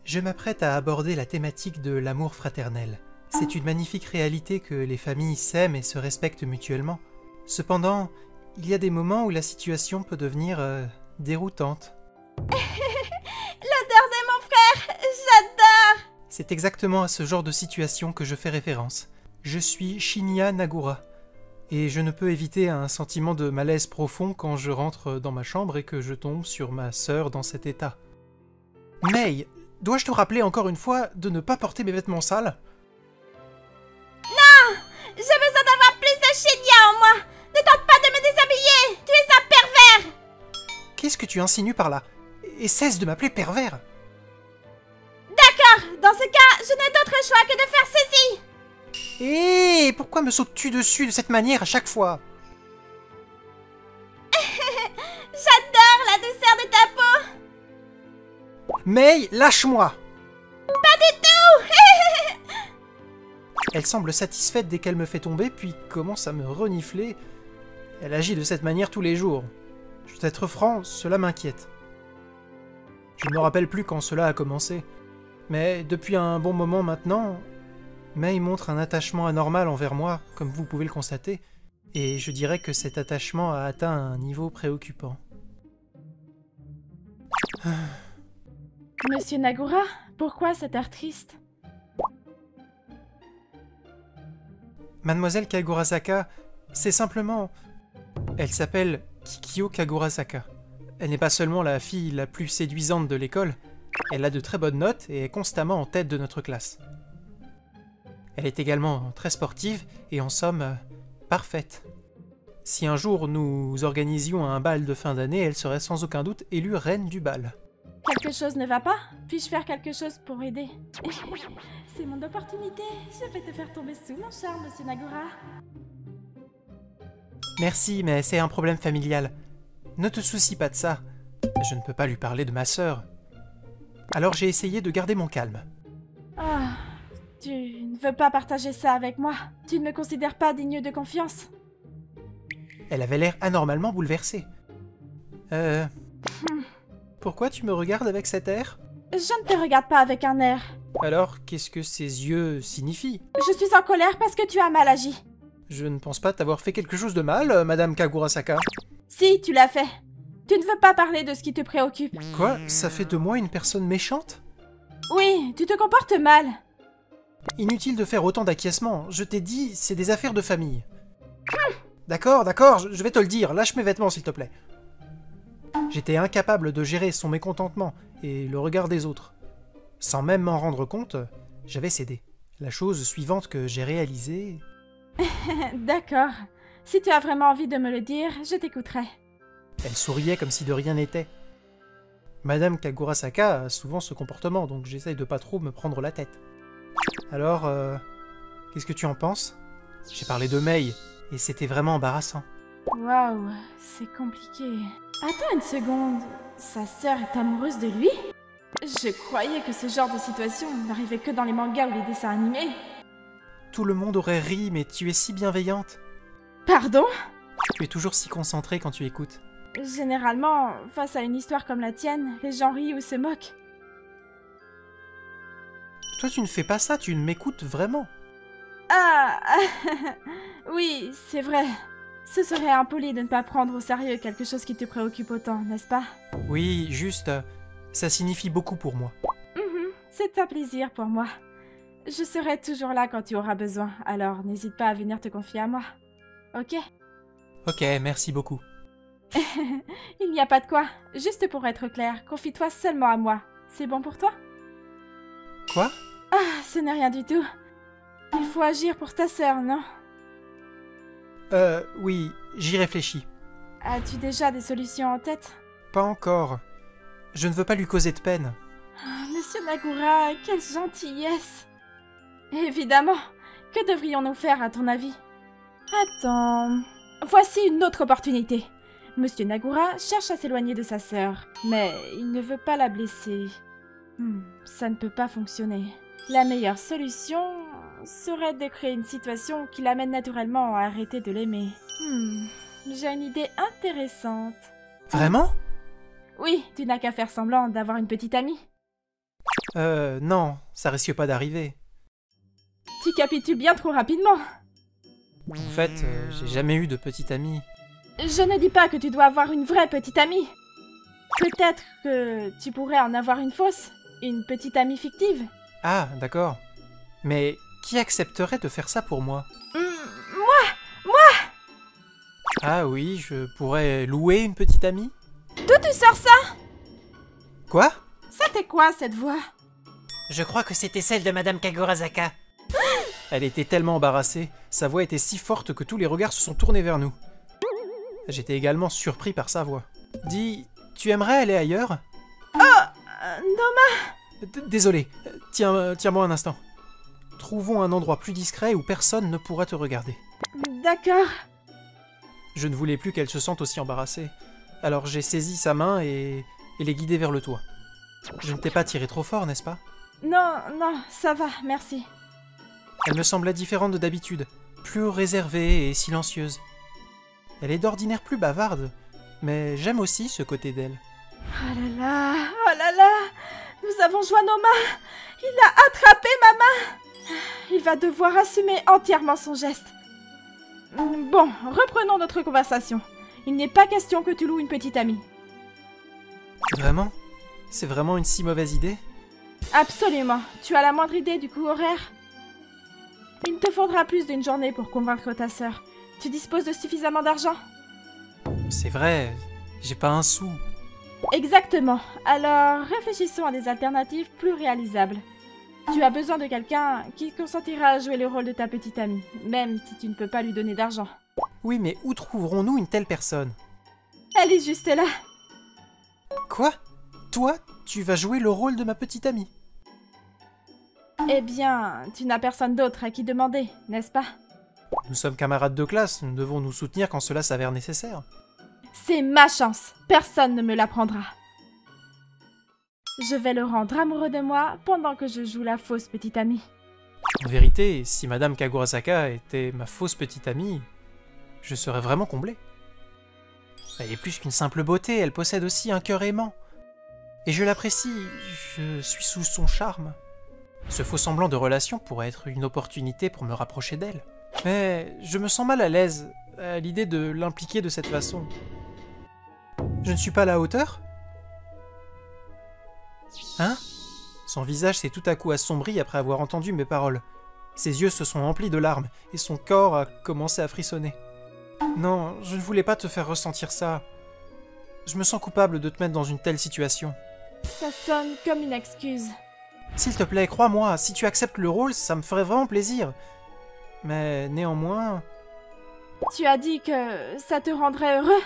Je m'apprête à aborder la thématique de l'amour fraternel. C'est une magnifique réalité que les familles s'aiment et se respectent mutuellement. Cependant, il y a des moments où la situation peut devenir déroutante. L'odeur de mon frère, j'adore! C'est exactement à ce genre de situation que je fais référence. Je suis Shinya Nagura, et je ne peux éviter un sentiment de malaise profond quand je rentre dans ma chambre et que je tombe sur ma sœur dans cet état. Mei, dois-je te rappeler encore une fois de ne pas porter mes vêtements sales? Non! J'ai besoin d'avoir plus de Shinya en moi! Ne tente pas de me déshabiller! Tu es un pervers! Qu'est-ce que tu insinues par là? Et cesse de m'appeler pervers! D'accord! Dans ce cas, je n'ai d'autre choix que de faire ceci! Hé, pourquoi me sautes-tu dessus de cette manière à chaque fois? J'adore la douceur de ta peau! Mei, lâche-moi! Pas du tout! Elle semble satisfaite dès qu'elle me fait tomber, puis commence à me renifler. Elle agit de cette manière tous les jours. Je dois être franc, cela m'inquiète. Je ne me rappelle plus quand cela a commencé. Mais depuis un bon moment maintenant, Mei montre un attachement anormal envers moi, comme vous pouvez le constater, et je dirais que cet attachement a atteint un niveau préoccupant. Monsieur Nagura, pourquoi cet air triste? Mademoiselle Kagurasaka, c'est simplement... Elle s'appelle Kikyo Kagurasaka. Elle n'est pas seulement la fille la plus séduisante de l'école, elle a de très bonnes notes et est constamment en tête de notre classe. Elle est également très sportive et en somme, parfaite. Si un jour nous organisions un bal de fin d'année, elle serait sans aucun doute élue reine du bal. Quelque chose ne va pas? Puis-je faire quelque chose pour aider? C'est mon opportunité. Je vais te faire tomber sous mon charme, monsieur Nagura. Merci, mais c'est un problème familial. Ne te soucie pas de ça. Je ne peux pas lui parler de ma sœur. Alors j'ai essayé de garder mon calme. Ah, tu ne veux pas partager ça avec moi? Tu ne me considères pas digne de confiance? Elle avait l'air anormalement bouleversée. Pourquoi tu me regardes avec cet air? Je ne te regarde pas avec un air. Alors, qu'est-ce que ces yeux signifient? Je suis en colère parce que tu as mal agi. Je ne pense pas t'avoir fait quelque chose de mal, Madame Kagurasaka. Si, tu l'as fait. Tu ne veux pas parler de ce qui te préoccupe. Quoi? Ça fait de moi une personne méchante? Oui, tu te comportes mal. Inutile de faire autant d'acquiescement. Je t'ai dit, c'est des affaires de famille. D'accord, d'accord, je vais te le dire. Lâche mes vêtements, s'il te plaît. J'étais incapable de gérer son mécontentement et le regard des autres. Sans même m'en rendre compte, j'avais cédé. La chose suivante que j'ai réalisée... D'accord. Si tu as vraiment envie de me le dire, je t'écouterai. Elle souriait comme si de rien n'était. Madame Kagurasaka a souvent ce comportement, donc j'essaye de pas trop me prendre la tête. Alors, qu'est-ce que tu en penses? J'ai parlé de Mei, et c'était vraiment embarrassant. Waouh, c'est compliqué. Attends une seconde, sa sœur est amoureuse de lui? Je croyais que ce genre de situation n'arrivait que dans les mangas ou les dessins animés. Tout le monde aurait ri, mais tu es si bienveillante. Pardon? Tu es toujours si concentrée quand tu écoutes. Généralement, face à une histoire comme la tienne, les gens rient ou se moquent. Toi, tu ne fais pas ça, tu ne m'écoutes vraiment. Ah, oui, c'est vrai. Ce serait impoli de ne pas prendre au sérieux quelque chose qui te préoccupe autant, n'est-ce pas? Oui, juste, ça signifie beaucoup pour moi. C'est un plaisir pour moi. Je serai toujours là quand tu auras besoin, alors n'hésite pas à venir te confier à moi. Ok? Ok, merci beaucoup. Il n'y a pas de quoi. Juste pour être clair, confie-toi seulement à moi. C'est bon pour toi? Quoi? Ah, ce n'est rien du tout. Il faut agir pour ta sœur, non? Oui, j'y réfléchis. As-tu déjà des solutions en tête? Pas encore. Je ne veux pas lui causer de peine. Ah, Monsieur Nagura, quelle gentillesse! Évidemment. Que devrions-nous faire, à ton avis? Attends... Voici une autre opportunité. Monsieur Nagura cherche à s'éloigner de sa sœur, mais il ne veut pas la blesser. Ça ne peut pas fonctionner. La meilleure solution serait de créer une situation qui l'amène naturellement à arrêter de l'aimer. J'ai une idée intéressante. Vraiment? Oui, tu n'as qu'à faire semblant d'avoir une petite amie. Non, ça risque pas d'arriver. Tu capitules bien trop rapidement. En fait, j'ai jamais eu de petite amie. Je ne dis pas que tu dois avoir une vraie petite amie. Peut-être que tu pourrais en avoir une fausse, une petite amie fictive. Ah, d'accord. Mais qui accepterait de faire ça pour moi? Moi. Ah oui, je pourrais louer une petite amie? D'où tu sors ça? Quoi? C'était quoi cette voix? Je crois que c'était celle de Madame Kagurazaka. Elle était tellement embarrassée, sa voix était si forte que tous les regards se sont tournés vers nous. J'étais également surpris par sa voix. Dis, tu aimerais aller ailleurs? Noma. Désolé, tiens-moi un instant. Trouvons un endroit plus discret où personne ne pourra te regarder. D'accord. Je ne voulais plus qu'elle se sente aussi embarrassée. Alors j'ai saisi sa main et l'ai guidée vers le toit. Je ne t'ai pas tiré trop fort, n'est-ce pas? Non, ça va, merci. Elle me semblait différente d'habitude, plus réservée et silencieuse. Elle est d'ordinaire plus bavarde, mais j'aime aussi ce côté d'elle. Oh là là, nous avons joint nos mains. Il a attrapé ma main. Il va devoir assumer entièrement son geste. Bon, reprenons notre conversation. Il n'est pas question que tu loues une petite amie. Vraiment? C'est vraiment une si mauvaise idée? Absolument. Tu as la moindre idée du coût horaire? Il te faudra plus d'une journée pour convaincre ta sœur. Tu disposes de suffisamment d'argent? C'est vrai, j'ai pas un sou. Exactement. Alors, réfléchissons à des alternatives plus réalisables. Tu as besoin de quelqu'un qui consentira à jouer le rôle de ta petite amie, même si tu ne peux pas lui donner d'argent. Oui, mais où trouverons-nous une telle personne? Elle est juste là. Quoi? Toi, tu vas jouer le rôle de ma petite amie? Eh bien, tu n'as personne d'autre à qui demander, n'est-ce pas? Nous sommes camarades de classe, nous devons nous soutenir quand cela s'avère nécessaire. C'est ma chance, personne ne me la prendra. Je vais le rendre amoureux de moi pendant que je joue la fausse petite amie. En vérité, si Madame Kagurazaka était ma fausse petite amie, je serais vraiment comblé. Elle est plus qu'une simple beauté, elle possède aussi un cœur aimant. Et je l'apprécie, je suis sous son charme. Ce faux semblant de relation pourrait être une opportunité pour me rapprocher d'elle. Mais je me sens mal à l'aise à l'idée de l'impliquer de cette façon. Je ne suis pas à la hauteur? Hein? Son visage s'est tout à coup assombri après avoir entendu mes paroles. Ses yeux se sont emplis de larmes et son corps a commencé à frissonner. Non, je ne voulais pas te faire ressentir ça. Je me sens coupable de te mettre dans une telle situation. Ça sonne comme une excuse. S'il te plaît, crois-moi, si tu acceptes le rôle, ça me ferait vraiment plaisir. Mais néanmoins... Tu as dit que ça te rendrait heureux?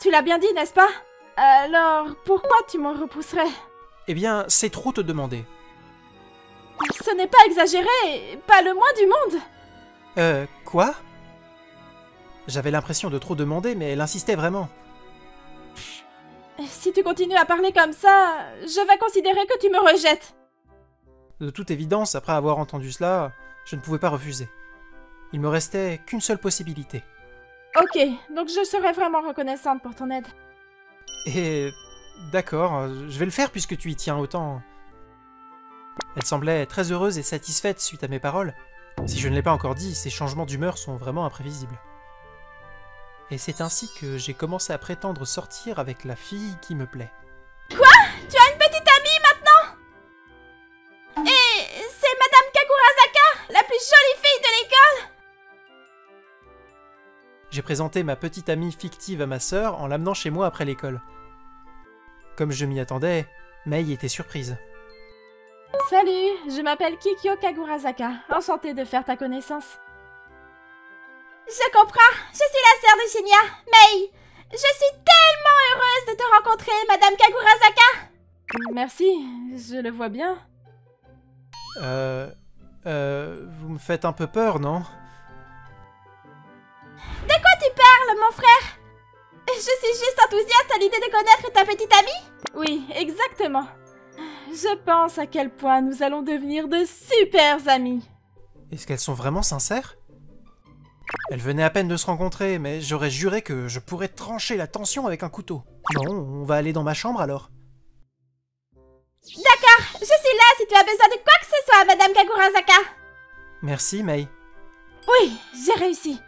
Tu l'as bien dit, n'est-ce pas? Alors, pourquoi tu m'en repousserais? Eh bien, c'est trop te demander. Ce n'est pas exagéré, pas le moins du monde. Quoi? J'avais l'impression de trop demander, mais elle insistait vraiment. Si tu continues à parler comme ça, je vais considérer que tu me rejettes. De toute évidence, après avoir entendu cela, je ne pouvais pas refuser. Il me restait qu'une seule possibilité. Ok, donc je serai vraiment reconnaissante pour ton aide. Et... d'accord, je vais le faire puisque tu y tiens autant. Elle semblait très heureuse et satisfaite suite à mes paroles. Si je ne l'ai pas encore dit, ces changements d'humeur sont vraiment imprévisibles. Et c'est ainsi que j'ai commencé à prétendre sortir avec la fille qui me plaît. Quoi? Tu as une petite amie maintenant? Et c'est Madame Kagurazaka, la plus jolie fille de l'école? J'ai présenté ma petite amie fictive à ma sœur en l'amenant chez moi après l'école. Comme je m'y attendais, Mei était surprise. Salut, je m'appelle Kikyo Kagurazaka. Enchantée de faire ta connaissance. Je comprends, je suis la sœur de Shinya, Mei. Je suis tellement heureuse de te rencontrer, Madame Kagurazaka. Merci, je le vois bien. Vous me faites un peu peur, non? De quoi tu parles, mon frère? Je suis juste enthousiaste à l'idée de connaître ta petite amie. Oui, exactement. Je pense à quel point nous allons devenir de super amis. Est-ce qu'elles sont vraiment sincères? Elles venaient à peine de se rencontrer, mais j'aurais juré que je pourrais trancher la tension avec un couteau. Bon, on va aller dans ma chambre alors. D'accord, je suis là si tu as besoin de quoi que ce soit, Madame Kagurazaka. Merci, Mei. Oui, j'ai réussi.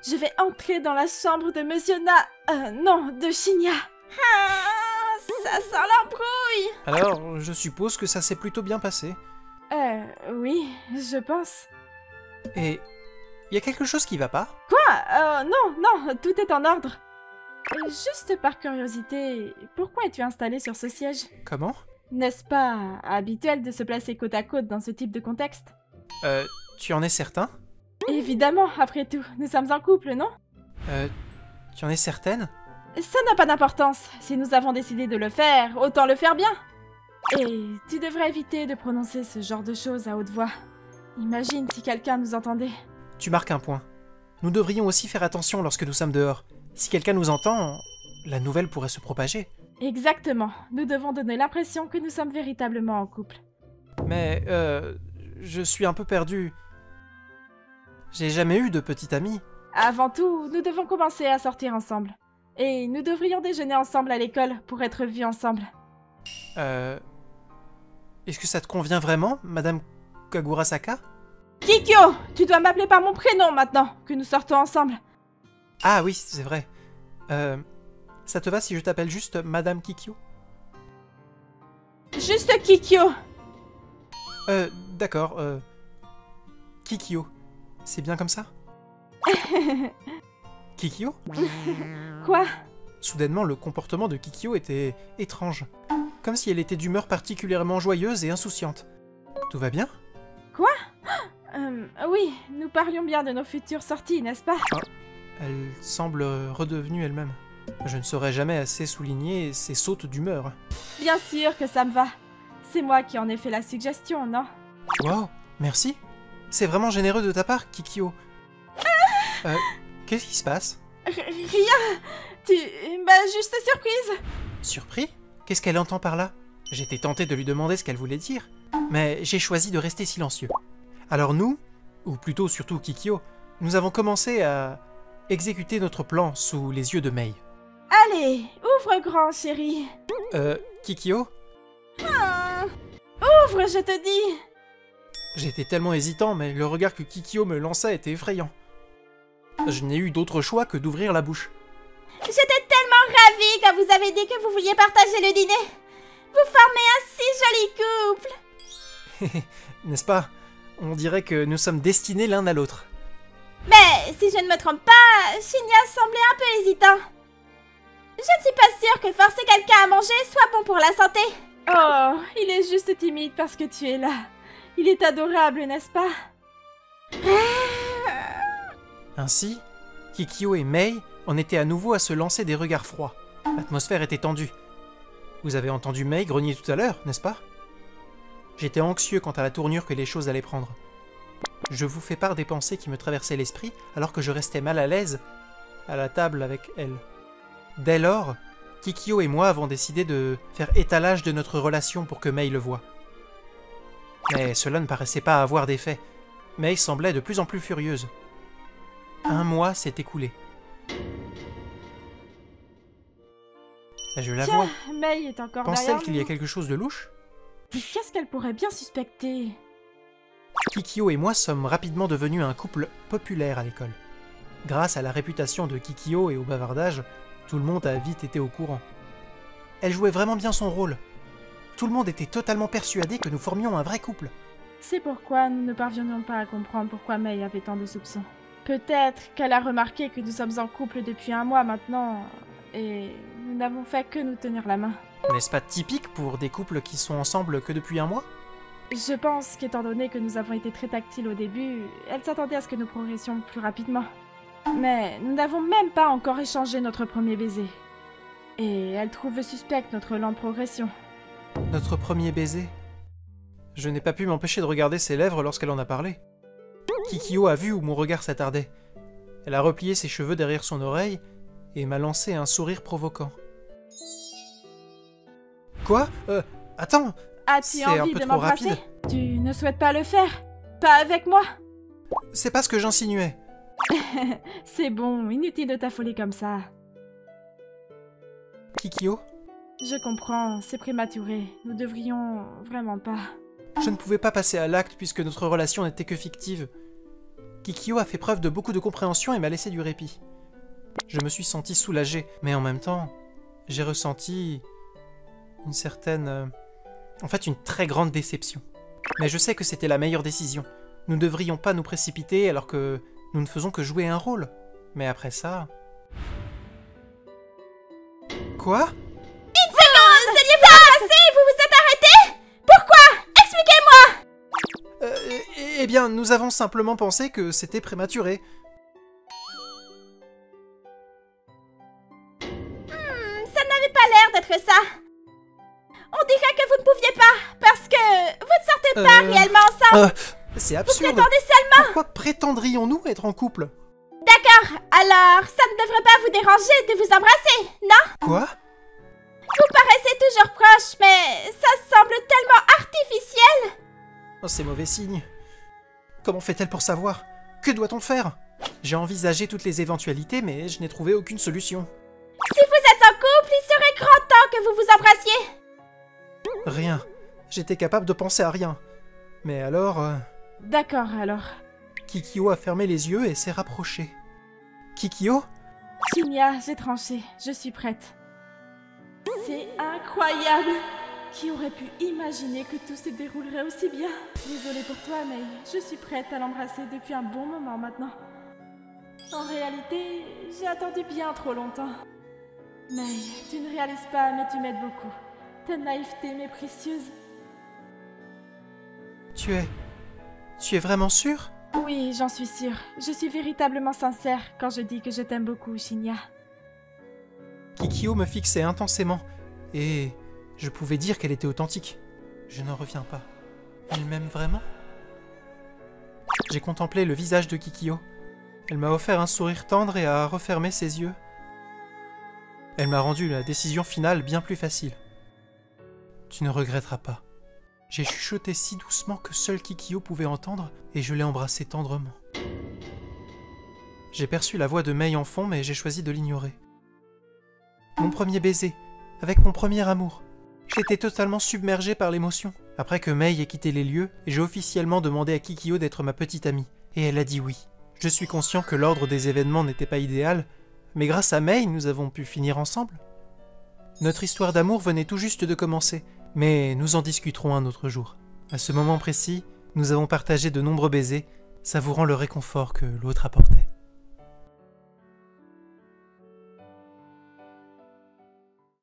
Je vais entrer dans la chambre de Monsieur de Shinya. Ah, ça sent l'embrouille. Alors, je suppose que ça s'est plutôt bien passé. Oui, je pense. Et il y a quelque chose qui va pas? Quoi? Non, tout est en ordre. Juste par curiosité, pourquoi es-tu installé sur ce siège? Comment? N'est-ce pas habituel de se placer côte à côte dans ce type de contexte? Tu en es certain? Évidemment, après tout, nous sommes en couple, non? Tu en es certaine? Ça n'a pas d'importance. Si nous avons décidé de le faire, autant le faire bien. Et tu devrais éviter de prononcer ce genre de choses à haute voix. Imagine si quelqu'un nous entendait. Tu marques un point. Nous devrions aussi faire attention lorsque nous sommes dehors. Si quelqu'un nous entend, la nouvelle pourrait se propager. Exactement. Nous devons donner l'impression que nous sommes véritablement en couple. Mais, je suis un peu perdu. J'ai jamais eu de petite amie. Avant tout, nous devons commencer à sortir ensemble. Et nous devrions déjeuner ensemble à l'école pour être vus ensemble. Est-ce que ça te convient vraiment, Madame Kagurazaka? Kikyo, tu dois m'appeler par mon prénom maintenant, que nous sortons ensemble. Ah oui, c'est vrai. Ça te va si je t'appelle juste Madame Kikyo? Juste Kikyo. D'accord, Kikyo. C'est bien comme ça? Kikyo? Quoi? Soudainement, le comportement de Kikyo était étrange. Comme si elle était d'humeur particulièrement joyeuse et insouciante. Tout va bien? Quoi? Oui, nous parlions bien de nos futures sorties, n'est-ce pas? Elle semble redevenue elle-même. Je ne saurais jamais assez souligner ses sautes d'humeur. Bien sûr que ça me va. C'est moi qui en ai fait la suggestion, non? Wow, merci. C'est vraiment généreux de ta part, Kikyo. Qu'est-ce qui se passe? Rien. Tu m'as juste surprise. Surpris? Qu'est-ce qu'elle entend par là? J'étais tenté de lui demander ce qu'elle voulait dire, mais j'ai choisi de rester silencieux. Alors nous, ou plutôt surtout Kikyo, nous avons commencé à exécuter notre plan sous les yeux de Mei. Allez, ouvre grand, chérie. Kikyo? Ouvre, je te dis. J'étais tellement hésitant, mais le regard que Kikyo me lança était effrayant. Je n'ai eu d'autre choix que d'ouvrir la bouche. J'étais tellement ravie quand vous avez dit que vous vouliez partager le dîner. Vous formez un si joli couple. N'est-ce pas? On dirait que nous sommes destinés l'un à l'autre. Mais si je ne me trompe pas, Shinya semblait un peu hésitant. Je ne suis pas sûre que forcer quelqu'un à manger soit bon pour la santé. Oh, il est juste timide parce que tu es là. Il est adorable, n'est-ce pas? Ainsi, Kikyo et Mei en étaient à nouveau à se lancer des regards froids. L'atmosphère était tendue. Vous avez entendu Mei grogner tout à l'heure, n'est-ce pas? J'étais anxieux quant à la tournure que les choses allaient prendre. Je vous fais part des pensées qui me traversaient l'esprit alors que je restais mal à l'aise à la table avec elle. Dès lors, Kikyo et moi avons décidé de faire étalage de notre relation pour que Mei le voie. Mais cela ne paraissait pas avoir d'effet. Mei semblait de plus en plus furieuse. 1 mois s'est écoulé. Je la vois. Mei est encore Pense-t-elle derrière qu'il y a nous. quelque chose de louche? Mais qu'est-ce qu'elle pourrait bien suspecter? Kikyo et moi sommes rapidement devenus un couple populaire à l'école. Grâce à la réputation de Kikyo et au bavardage, tout le monde a vite été au courant. Elle jouait vraiment bien son rôle. Tout le monde était totalement persuadé que nous formions un vrai couple. C'est pourquoi nous ne parvenions pas à comprendre pourquoi Mei avait tant de soupçons. Peut-être qu'elle a remarqué que nous sommes en couple depuis 1 mois maintenant, et nous n'avons fait que nous tenir la main. N'est-ce pas typique pour des couples qui sont ensemble que depuis 1 mois? Je pense qu'étant donné que nous avons été très tactiles au début, elle s'attendait à ce que nous progressions plus rapidement. Mais nous n'avons même pas encore échangé notre premier baiser. Et elle trouve suspecte notre lente progression. Notre premier baiser? Je n'ai pas pu m'empêcher de regarder ses lèvres lorsqu'elle en a parlé. Kikyo a vu où mon regard s'attardait. Elle a replié ses cheveux derrière son oreille et m'a lancé un sourire provoquant. Quoi? Attends! As-tu C'est un envie peu de trop m'embrasser? rapide. Tu ne souhaites pas le faire? Pas avec moi? C'est pas ce que j'insinuais. C'est bon, inutile de t'affoler comme ça. Kikyo? Je comprends, c'est prématuré. Nous devrions vraiment pas. Je ne pouvais pas passer à l'acte puisque notre relation n'était que fictive. Kikyo a fait preuve de beaucoup de compréhension et m'a laissé du répit. Je me suis senti soulagé, mais en même temps, j'ai ressenti une certaine... en fait, une très grande déception. Mais je sais que c'était la meilleure décision. Nous ne devrions pas nous précipiter alors que nous ne faisons que jouer un rôle. Mais après ça... Quoi? Une seconde! Saviez-vous pas passer? Vous vous êtes arrêté? Pourquoi? Expliquez-moi! Eh bien, nous avons simplement pensé que c'était prématuré. Ça n'avait pas l'air d'être ça. On dirait que vous ne pouviez pas, parce que vous ne sortez pas réellement ensemble. C'est Vous absurde. prétendez seulement. Pourquoi prétendrions-nous être en couple? D'accord, alors ça ne devrait pas vous déranger de vous embrasser, non? Quoi? Vous paraissez toujours proche, mais ça semble tellement artificiel. Oh, c'est mauvais signe. Comment fait-elle pour savoir? Que doit-on faire? J'ai envisagé toutes les éventualités, mais je n'ai trouvé aucune solution. Si vous êtes en couple, il serait grand temps que vous vous embrassiez. Rien. J'étais capable de penser à rien. Mais alors... D'accord, alors. Kikyo a fermé les yeux et s'est rapproché. Kikyo? Shinya, j'ai tranché. Je suis prête. C'est incroyable! Qui aurait pu imaginer que tout se déroulerait aussi bien? Désolée pour toi, mais je suis prête à l'embrasser depuis un bon moment maintenant. En réalité, j'ai attendu bien trop longtemps. Mais tu ne réalises pas, mais tu m'aides beaucoup. Ta naïveté m'est précieuse. Tu es vraiment sûre? Oui, j'en suis sûre. Je suis véritablement sincère quand je dis que je t'aime beaucoup, Shinya. Kikyo me fixait intensément, et je pouvais dire qu'elle était authentique. Je n'en reviens pas. Elle m'aime vraiment? J'ai contemplé le visage de Kikyo. Elle m'a offert un sourire tendre et a refermé ses yeux. Elle m'a rendu la décision finale bien plus facile. Tu ne regretteras pas. J'ai chuchoté si doucement que seul Kikyo pouvait entendre, et je l'ai embrassée tendrement. J'ai perçu la voix de Mei en fond, mais j'ai choisi de l'ignorer. Mon premier baiser, avec mon premier amour. J'étais totalement submergé par l'émotion. Après que Mei ait quitté les lieux, j'ai officiellement demandé à Kikyo d'être ma petite amie, et elle a dit oui. Je suis conscient que l'ordre des événements n'était pas idéal, mais grâce à Mei, nous avons pu finir ensemble. Notre histoire d'amour venait tout juste de commencer, mais nous en discuterons un autre jour. À ce moment précis, nous avons partagé de nombreux baisers, savourant le réconfort que l'autre apportait.